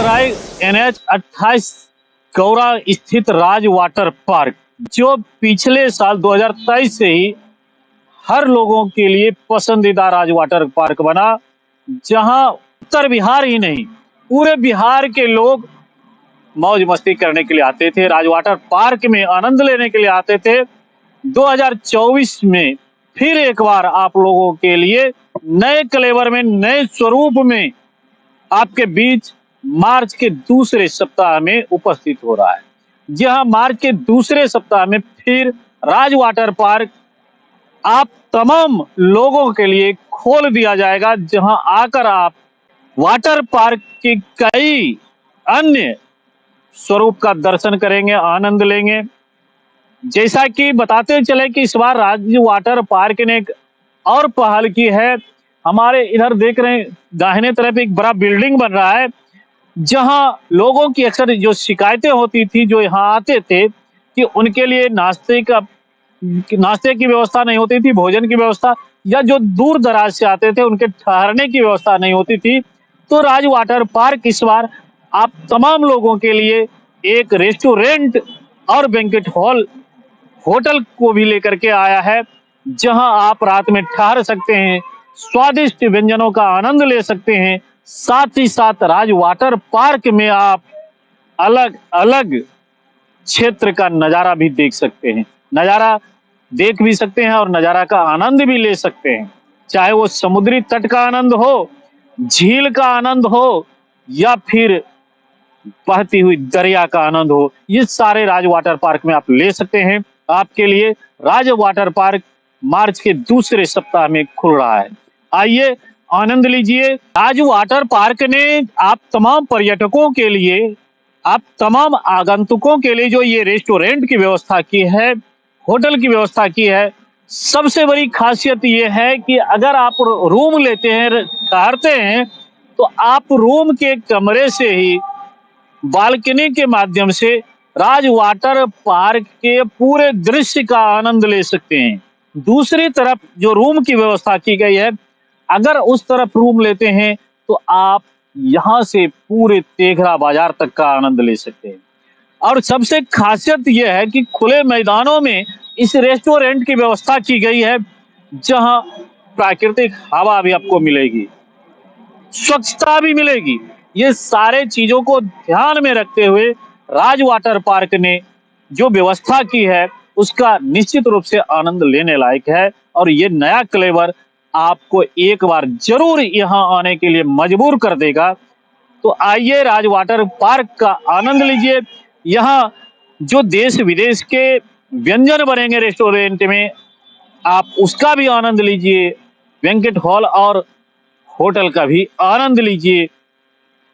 राय NH 28 Gaura स्थित राज water park, जो पिछले साल 2023 से ही हर लोगों के लिए पसंदीदा राज वाटर पार्क बना, जहां उत्तर बिहार ही नहीं पूरे बिहार के लोग मौज मस्ती करने के लिए आते थे, राज वाटर पार्क में आनंद लेने के लिए आते थे। 2024 में फिर एक बार आप लोगों के लिए नए कलेवर में, नए स्वरूप में आपके बीच मार्च के दूसरे सप्ताह में उपस्थित हो रहा है। जहां मार्च के दूसरे सप्ताह में फिर राज वाटर पार्क आप तमाम लोगों के लिए खोल दिया जाएगा, जहां आकर आप वाटर पार्क के कई अन्य स्वरूप का दर्शन करेंगे, आनंद लेंगे। जैसा कि बताते चले कि इस बार राज्य वाटर पार्क ने एक और पहल की है। हमारे इधर देख रहे हैं, दाहिने तरफ एक बड़ा बिल्डिंग बन रहा है, जहां लोगों की अक्सर जो शिकायतें होती थी, जो यहाँ आते थे कि उनके लिए नाश्ते की व्यवस्था नहीं होती थी, भोजन की व्यवस्था, या जो दूर दराज से आते थे उनके ठहरने की व्यवस्था नहीं होती थी। तो राज वाटर पार्क इस बार आप तमाम लोगों के लिए एक रेस्टोरेंट और बैंक्वेट हॉल होटल को भी लेकर के आया है, जहां आप रात में ठहर सकते हैं, स्वादिष्ट व्यंजनों का आनंद ले सकते हैं। साथ ही साथ राज वाटर पार्क में आप अलग अलग क्षेत्र का नजारा भी देख सकते हैं, नजारा देख भी सकते हैं और नजारा का आनंद भी ले सकते हैं। चाहे वो समुद्री तट का आनंद हो, झील का आनंद हो, या फिर बहती हुई दरिया का आनंद हो, ये सारे राज वाटर पार्क में आप ले सकते हैं। आपके लिए राज वाटर पार्क मार्च के दूसरे सप्ताह में खुल रहा है। आइए आनंद लीजिए। राज वाटर पार्क ने आप तमाम पर्यटकों के लिए, आप तमाम आगंतुकों के लिए जो ये रेस्टोरेंट की व्यवस्था की है, होटल की व्यवस्था की है, सबसे बड़ी खासियत ये है कि अगर आप रूम लेते हैं, ठहरते हैं, तो आप रूम के कमरे से ही बालकनी के माध्यम से राज वाटर पार्क के पूरे दृश्य का आनंद ले सकते हैं। दूसरी तरफ जो रूम की व्यवस्था की गई है, अगर उस तरफ रूम लेते हैं तो आप यहाँ से पूरे तेघरा बाजार तक का आनंद ले सकते हैं। और सबसे खासियत यह है कि खुले मैदानों में इस रेस्टोरेंट की व्यवस्था की गई है, जहां प्राकृतिक हवा भी आपको मिलेगी, स्वच्छता भी मिलेगी। ये सारे चीजों को ध्यान में रखते हुए राज वाटर पार्क ने जो व्यवस्था की है, उसका निश्चित रूप से आनंद लेने लायक है। और ये नया क्लेवर आपको एक बार जरूर यहाँ आने के लिए मजबूर कर देगा। तो आइए राज वाटर पार्क का आनंद लीजिए। यहाँ जो देश विदेश के व्यंजन बनेंगे रेस्टोरेंट में, आप उसका भी आनंद लीजिए। बैंक्वेट हॉल और होटल का भी आनंद लीजिए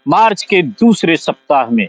मार्च के दूसरे सप्ताह में।